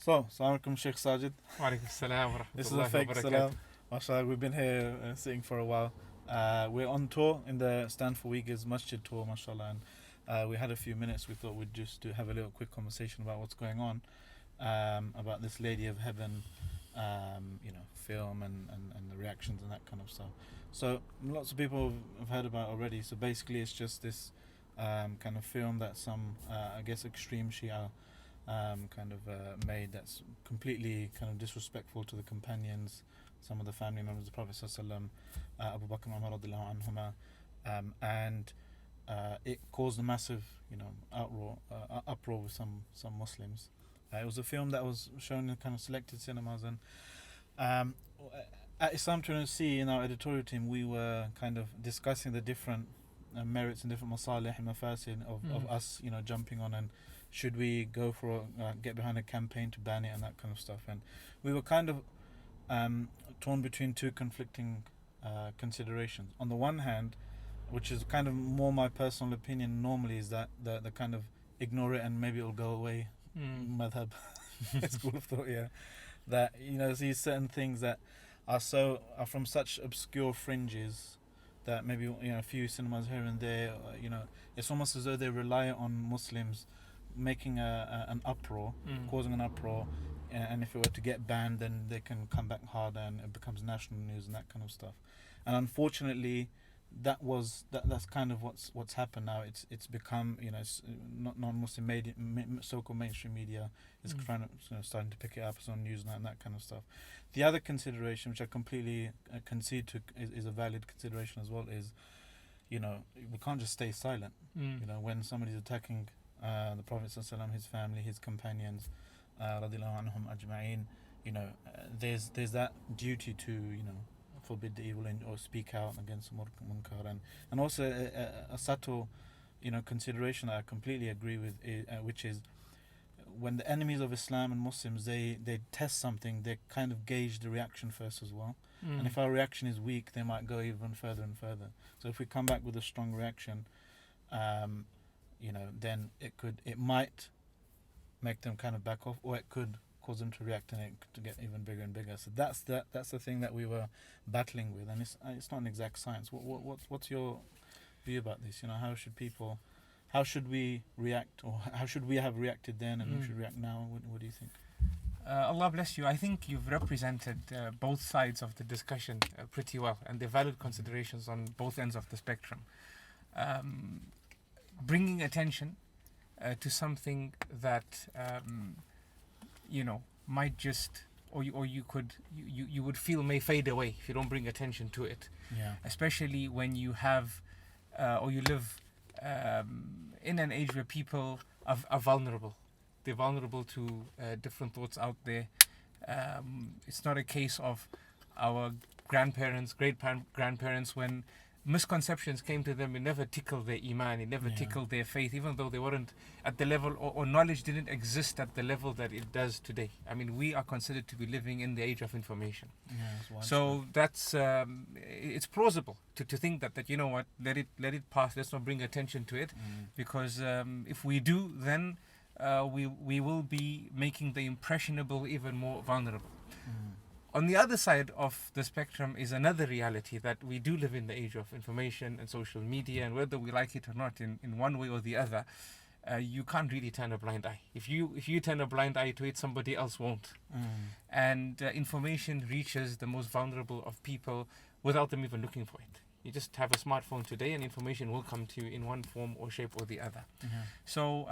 So, Assalamu alaikum, Sheikh Sajid. Walaikum salam wa This is a rahmatullahi fake wa salam. barakatuh. MashaAllah, we've been here sitting for a while. We're on tour in the Stanford Uyghurs Masjid tour, mashallah. And we had a few minutes. We thought we'd just have a little quick conversation about what's going on, about this Lady of Heaven, film and the reactions and that kind of stuff. So, lots of people have heard about it already. So, basically, it's just this kind of film that some, I guess, extreme Shia made that's completely kind of disrespectful to the companions, some of the family members of the Prophet ﷺ, Abu Bakr and Umar radiallahu anhuma, and it caused a massive, uproar with some Muslims. It was a film that was shown in kind of selected cinemas, and at Islam 200C in our editorial team, we were kind of discussing the different merits and different masalih and mafasid of us, jumping on and should we go for get behind a campaign to ban it and that kind of stuff. And we were kind of torn between two conflicting considerations. On the one hand, which is kind of more my personal opinion normally, is that the kind of ignore it and maybe it'll go away madhab school of thought, that these certain things that are from such obscure fringes that maybe a few cinemas here and there, it's almost as though they rely on Muslims making an uproar, causing an uproar, and if it were to get banned, then they can come back harder and it becomes national news and that kind of stuff. And unfortunately, that's kind of what's happened now. It's become it's not non-Muslim media, so-called mainstream media is trying to starting to pick it up as on news and that kind of stuff. The other consideration, which I completely concede to, is a valid consideration as well, is we can't just stay silent. When somebody's attacking the Prophet ﷺ, his family, his companions, radiallahu anhum ajma'in, there's that duty to forbid the evil or speak out against munkar, and also a subtle consideration that I completely agree with, which is when the enemies of Islam and Muslims they test something, they kind of gauge the reaction first as well. And if our reaction is weak, they might go even further and further. So if we come back with a strong reaction, then it might make them kind of back off, or it could cause them to react and it to get even bigger and bigger. So that's the thing that we were battling with, and it's not an exact science. What's your view about this? How should we react, or how should we have reacted then, and how should we react now? What do you think? Allah bless you. I think you've represented both sides of the discussion pretty well, and the valid considerations on both ends of the spectrum. Bringing attention to something that might just, or you would feel may fade away if you don't bring attention to it. Yeah. Especially when you have or you live in an age where people are vulnerable. They're vulnerable to different thoughts out there. It's not a case of our grandparents, great-grandparents, when misconceptions came to them, it never tickled their iman, it never tickled their faith, even though they weren't at the level, or knowledge didn't exist at the level that it does today. I mean, we are considered to be living in the age of information. So that's it's plausible to think that let it pass, let's not bring attention to it, because if we do, then we will be making the impressionable even more vulnerable. On the other side of the spectrum is another reality, that we do live in the age of information and social media, and whether we like it or not, in one way or the other, you can't really turn a blind eye. If you turn a blind eye to it, somebody else won't. And information reaches the most vulnerable of people without them even looking for it. You just have a smartphone today and information will come to you in one form or shape or the other. So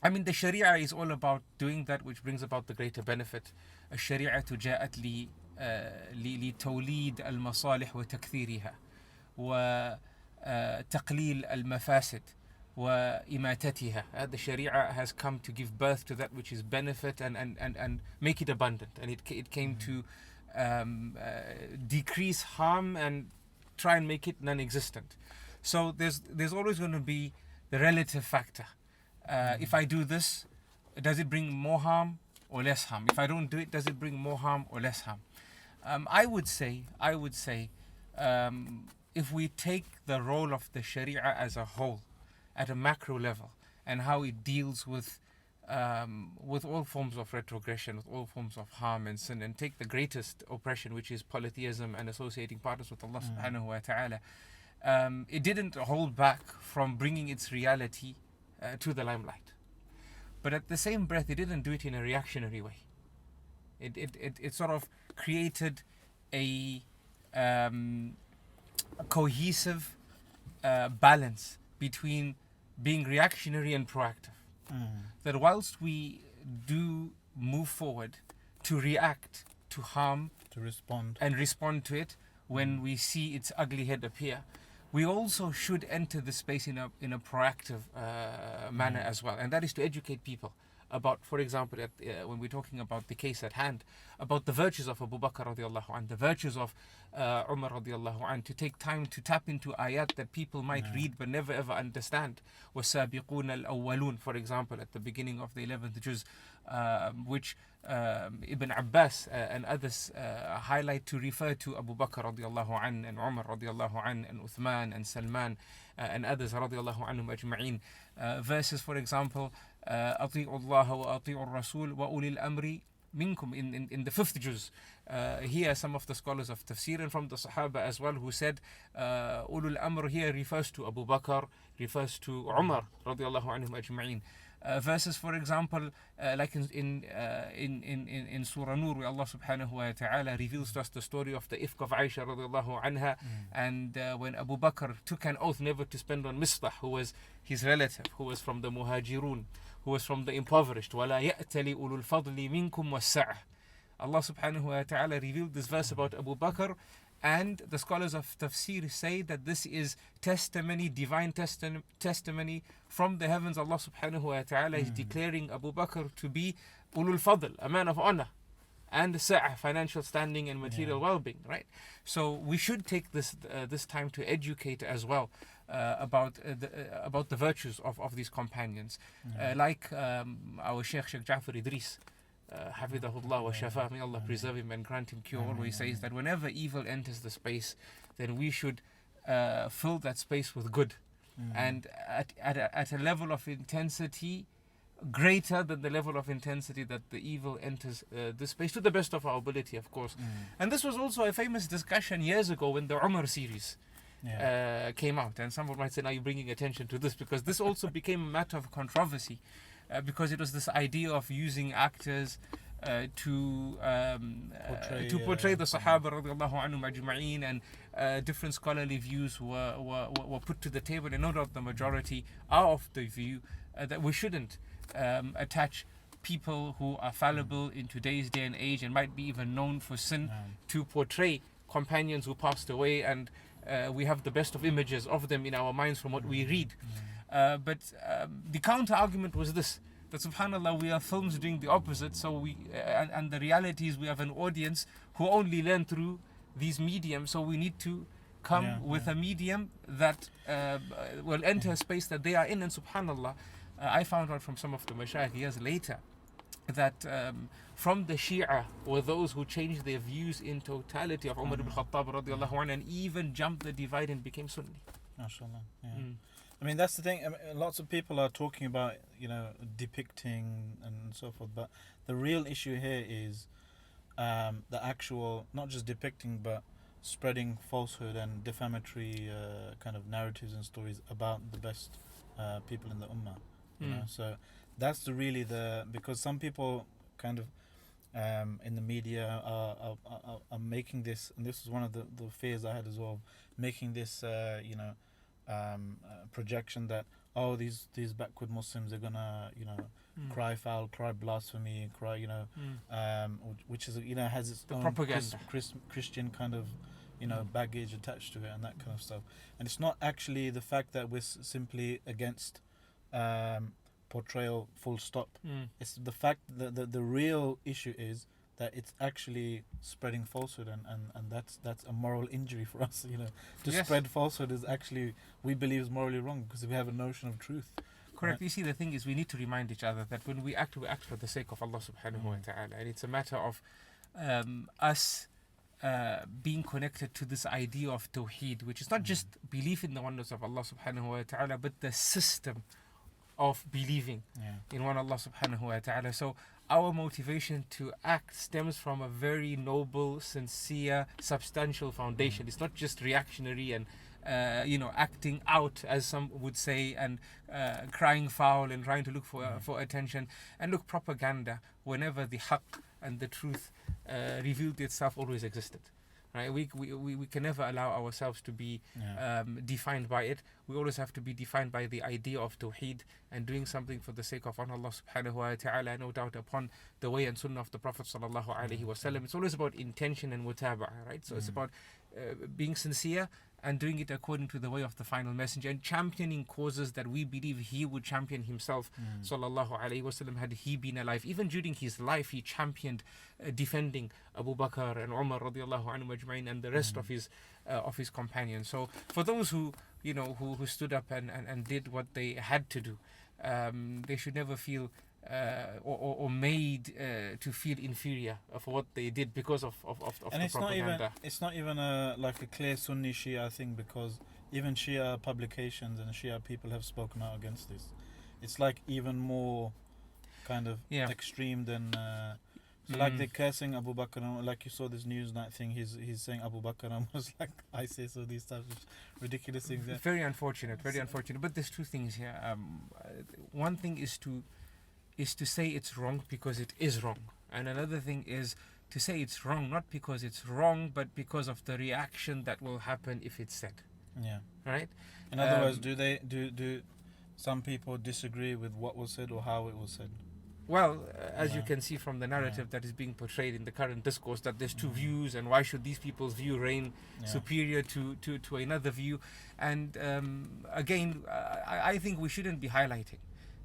the Sharia is all about doing that which brings about the greater benefit. الشريعة جاءت لتوليد المصالح وتكثيرها وتقليل المفاسد وإماتتها. The Sharia has come to give birth to that which is benefit and make it abundant, and it came to decrease harm and try and make it non-existent. So there's always going to be the relative factor. If I do this, does it bring more harm or less harm? If I don't do it, does it bring more harm or less harm? I would say, if we take the role of the Sharia as a whole, at a macro level, and how it deals with with all forms of retrogression, with all forms of harm and sin, and take the greatest oppression, which is polytheism and associating partners with Allah subhanahu wa ta'ala, it didn't hold back from bringing its reality to the limelight. But at the same breath, it didn't do it in a reactionary way. It sort of created a cohesive balance between being reactionary and proactive. That whilst we do move forward to react to harm, to respond to it when we see its ugly head appear, we also should enter the space in a proactive manner as well, and that is to educate people about, for example, when we're talking about the case at hand, about the virtues of Abu Bakr radiallahu anh, the virtues of Umar radiallahu anh, to take time to tap into ayat that people might read but never ever understand. وَالسَّابِقُونَ الْأَوَّلُونَ, for example, at the beginning of the 11th juz, which Ibn Abbas and others highlight to refer to Abu Bakr radiallahu anh and Umar radiallahu anh and Uthman and Salman and others radiallahu anhum ajma'in. Verses, for example, أطيعوا الله وأطيعوا الرسول وأولي الأمر منكم in the 5th juz. Here some of the scholars of tafsir and from the Sahaba as well who said Ulul Amr here refers to Abu Bakr, refers to Umar radiallahu anhum ajma'in. Verses, for example, like in Surah Nur, where Allah subhanahu wa ta'ala reveals to us the story of the ifk of Aisha radiallahu anha, and when Abu Bakr took an oath never to spend on Mistah, who was his relative, who was from the Muhajirun, who was from the impoverished. وَلَا يَأْتَلِ أُولُو الْفَضْلِ مِنْكُمْ وَالسَّعَةِ. Allah subhanahu wa ta'ala revealed this verse about Abu Bakr, and the scholars of tafsir say that this is testimony, divine testimony from the heavens. Allah subhanahu wa ta'ala is declaring Abu Bakr to be ulul fadl, a man of honor, and sa'ah, financial standing and material well-being, right? So we should take this time to educate as well about the virtues of these companions, like our Sheikh Ja'far Idris, Hafidahullah wa shafa, may Allah preserve him and grant him cure, always says that whenever evil enters the space, then we should fill that space with good, and at a level of intensity greater than the level of intensity that the evil enters this space, to the best of our ability, of course. And this was also a famous discussion years ago when the Umar series came out, and someone might say, now you're bringing attention to this, because this also became a matter of controversy, because it was this idea of using actors to portray the Sahaba radiallahu anhum ajma'in, and different scholarly views were put to the table, and no doubt the majority are of the view that we shouldn't attach people who are fallible in today's day and age and might be even known for sin to portray companions who passed away, and we have the best of images of them in our minds from what we read. But the counter argument was this, that subhanallah, we are films doing the opposite. So we and the reality is we have an audience who only learn through these mediums, so we need to come with a medium that will enter a space that they are in. And subhanallah, I found out from some of the mashayikh years later that from the Shia were those who changed their views in totality of Umar ibn Khattab radiallahu anhu, and even jumped the divide and became Sunni. MashaAllah. I mean, that's the thing. I mean, lots of people are talking about, depicting and so forth, but the real issue here is the actual, not just depicting, but spreading falsehood and defamatory kind of narratives and stories about the best people in the ummah. You know, so that's because some people kind of in the media are making this, and this is one of the fears I had as well, making this projection that these backward Muslims are gonna cry foul, cry blasphemy, cry which is has its own propaganda, Christian kind of baggage attached to it and that kind of stuff. And it's not actually the fact that we're simply against portrayal full stop. It's the fact that the real issue is that it's actually spreading falsehood, and that's a moral injury for us. To spread falsehood is actually, we believe, is morally wrong, because we have a notion of truth. Correct. Right? You see, the thing is, we need to remind each other that when we act for the sake of Allah subhanahu wa ta'ala, and it's a matter of us being connected to this idea of tawheed, which is not just belief in the oneness of Allah subhanahu wa ta'ala, but the system of believing in one Allah subhanahu wa ta'ala. So our motivation to act stems from a very noble, sincere, substantial foundation. It's not just reactionary and acting out, as some would say, and crying foul and trying to look for attention. And look, propaganda, whenever the haqq and the truth revealed itself, always existed. Right? We can never allow ourselves to be defined by it. We always have to be defined by the idea of tawheed and doing something for the sake of Allah subhanahu wa ta'ala, no doubt upon the way and sunnah of the Prophet sallallahu alayhi wasallam. It's always about intention and mutaba'a, right? So it's about being sincere and doing it according to the way of the final messenger, and championing causes that we believe he would champion himself, sallallahu alaihi wasallam, had he been alive. Even during his life, he championed defending Abu Bakr and Umar radiallahu anhu ajma'in and the rest of his companions. So for those who stood up and did what they had to do, they should never feel or made to feel inferior for what they did because of and the propaganda. It's not even like a clear Sunni Shia thing, because even Shia publications and Shia people have spoken out against this. It's like even more kind of extreme than like they're cursing Abu Bakr, like you saw this Newsnight thing, he's saying Abu Bakr was like ISIS or these types of ridiculous things. Very unfortunate. But there's two things here. One thing is to say it's wrong because it is wrong, and another thing is to say it's wrong not because it's wrong, but because of the reaction that will happen if it's said. Yeah. Right. In other words, do some people disagree with what was said or how it was said? Well, as you can see from the narrative that is being portrayed in the current discourse, that there's two views, and why should these people's view reign superior to another view? And again, I think we shouldn't be highlighting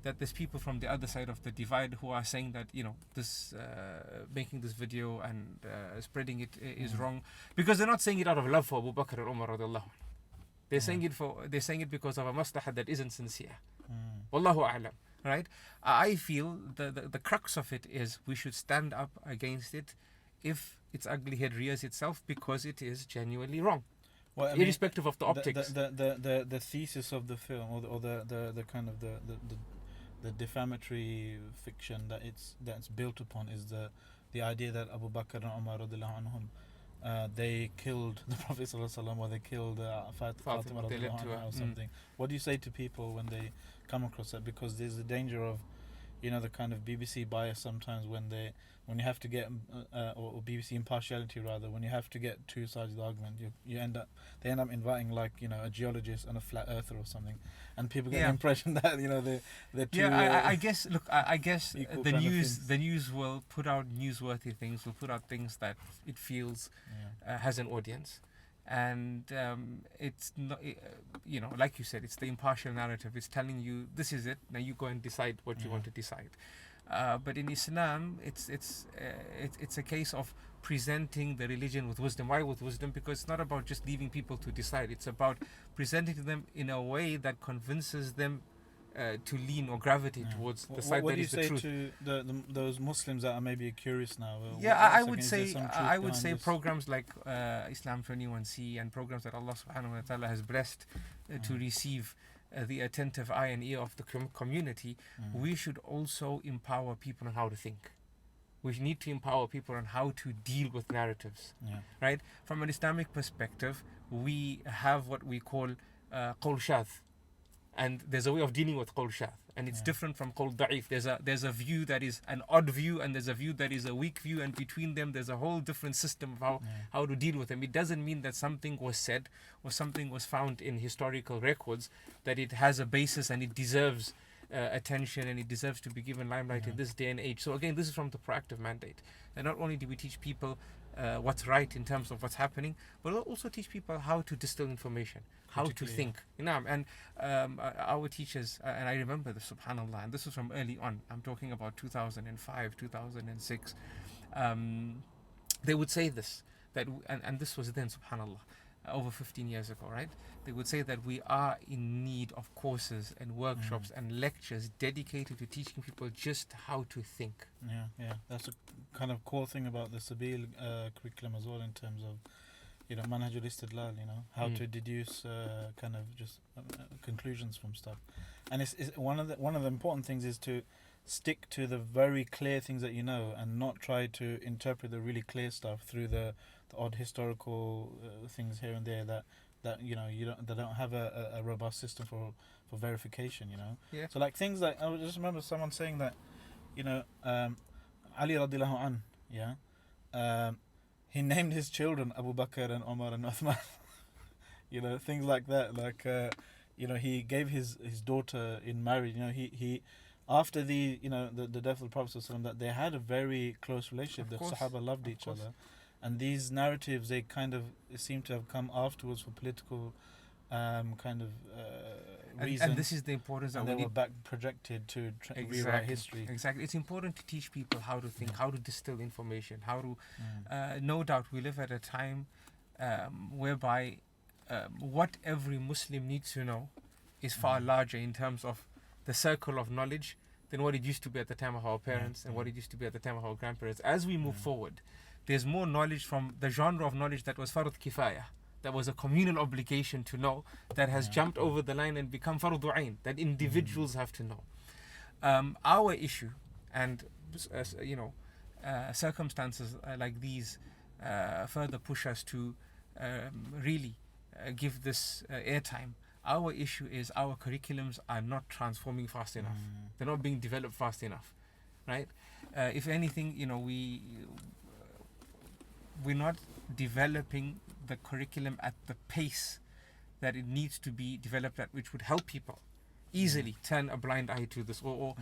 that there's people from the other side of the divide who are saying that this making this video and spreading it is wrong, because they're not saying it out of love for Abu Bakr and Umar radiallahu anhu. They're saying it because of a maslaha that isn't sincere. Wallahu a'lam. Right? I feel the crux of it is we should stand up against it if its ugly head rears itself, because it is genuinely wrong. Well, irrespective of the optics. The thesis of the film, or the kind of the defamatory fiction that's built upon is the idea that Abu Bakr and Umar radiallahu anhum, they killed the Prophet sallallahu alaihi wasallam, or they killed Fatima radiallahu anha or something. What do you say to people when they come across that? Because there's a danger of the kind of BBC bias sometimes when you have to get or BBC impartiality rather, when you have to get two sides of the argument, they end up inviting like a geologist and a flat earther or something, and people get the impression that they're two. I guess the news will put out newsworthy things, will put out things that it feels has an audience. And it's not, like you said, it's the impartial narrative. It's telling you this is it. Now you go and decide what you want to decide. But in Islam, it's a case of presenting the religion with wisdom. Why with wisdom? Because it's not about just leaving people to decide. It's about presenting to them in a way that convinces them to lean or gravitate towards the side that is the truth. What do you say to those Muslims that are maybe curious now? I would say programs like Islam 21C and programs that Allah subhanahu wa ta'ala has blessed to receive the attentive eye and ear of the community. We should also empower people on how to think. We need to empower people on how to deal with narratives. Right? From an Islamic perspective, we have what we call qawl shadh. And there's a way of dealing with qawl shadh, and it's different from qawl da'if. There's a view that is an odd view, and there's a view that is a weak view, and between them there's a whole different system of how to deal with them. It doesn't mean that something was said or something was found in historical records that it has a basis and it deserves attention and it deserves to be given limelight in this day and age. So again, this is from the proactive mandate. And not only do we teach people what's right in terms of what's happening, but we'll also teach people how to distill information, how to think. And our teachers, and I remember this, subhanAllah, and this was from early on, I'm talking about 2005, 2006, they would say this, and this was then, subhanAllah, over 15 years ago, right? They would say that we are in need of courses and workshops and lectures dedicated to teaching people just how to think. Yeah. That's a kind of core thing about the Sabil curriculum as well, in terms of, manhajul istidlal, how to deduce kind of just conclusions from stuff. And it's one of the important things is to stick to the very clear things that you know, and not try to interpret the really clear stuff through the odd historical things here and there that they don't have a robust system for verification. Yeah. So like things like, I just remember someone saying that Ali radiallahu an, he named his children Abu Bakr and Omar and Uthman. Things like that. Like he gave his daughter in marriage. He after the death of the Prophet ﷺ, that they had a very close relationship. The Sahaba loved each other, and these narratives, they kind of seem to have come afterwards for political reasons. And this is the importance that they were back projected to rewrite history. Exactly. It's important to teach people how to think, how to distill information, how to. No doubt, we live at a time whereby what every Muslim needs to know is far larger in terms of the circle of knowledge than what it used to be at the time of our parents and what it used to be at the time of our grandparents. As we move forward, there's more knowledge from the genre of knowledge that was farud kifaya, that was a communal obligation to know, that has jumped over the line and become fardu ain, that individuals have to know. Our issue, and circumstances like these further push us to really give this airtime. Our issue is our curriculums are not transforming fast enough. They're not being developed fast enough, right? If anything, we're not developing the curriculum at the pace that it needs to be developed at, which would help people easily turn a blind eye to this, or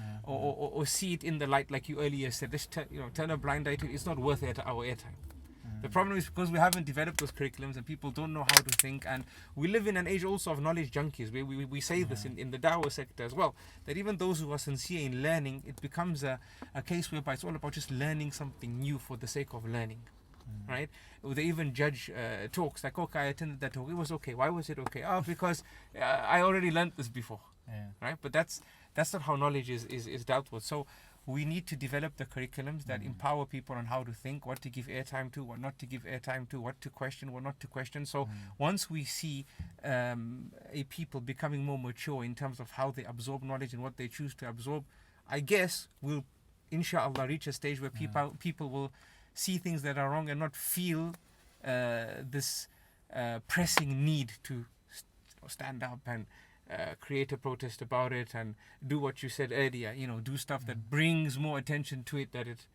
see it in the light, like you earlier said. This turn a blind eye to it. It's not worth our airtime. The problem is because we haven't developed those curriculums and people don't know how to think, and we live in an age also of knowledge junkies. We say this in the dawah sector as well, that even those who are sincere in learning, it becomes a case whereby it's all about just learning something new for the sake of learning, right? They even judge talks, like, okay, I attended that talk, it was okay. Why was it okay? Oh, because I already learned this before, right? But that's not how knowledge is dealt with. So we need to develop the curriculums that empower people on how to think, what to give airtime to, what not to give airtime to, what to question, what not to question. So once we see a people becoming more mature in terms of how they absorb knowledge and what they choose to absorb, I guess we'll, inshallah, reach a stage where people will see things that are wrong and not feel this pressing need to stand up and create a protest about it and do what you said earlier, do stuff that brings more attention to it that it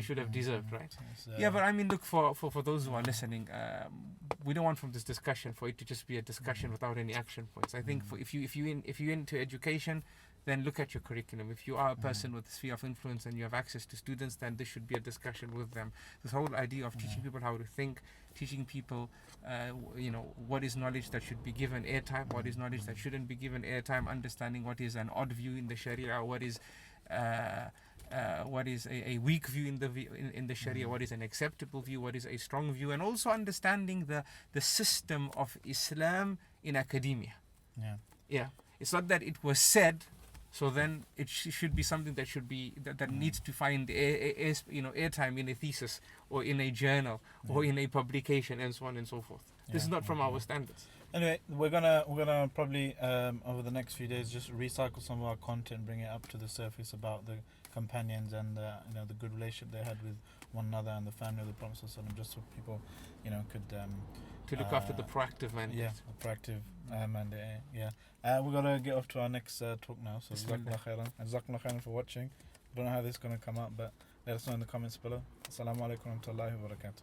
should have deserved, right? But I mean, look, for those who are listening, we don't want from this discussion for it to just be a discussion without any action points. I think if you're into education, then look at your curriculum. If you are a person with a sphere of influence and you have access to students, then this should be a discussion with them. This whole idea of teaching people how to think, teaching people, what is knowledge that should be given airtime, what is knowledge that shouldn't be given airtime, understanding what is an odd view in the Sharia, what is a weak view in the Sharia, what is an acceptable view, what is a strong view, and also understanding the system of Islam in academia. It's not that it was said, so then it should be something that should be that needs to find airtime in a thesis or in a journal or in a publication and so on and so forth. This is not from our standards. Anyway, we're gonna probably over the next few days just recycle some of our content, bring it up to the surface about the companions and the good relationship they had with one another and the family of the Prophet ﷺ, just so people could to look after the proactive mandate. The proactive mandate. We're gonna get off to our next talk now. So Jazakallah khairan for watching. Don't know how this is gonna come out, but let us know in the comments below. Assalamu alaikum wa rahmatullahi wa barakatuh.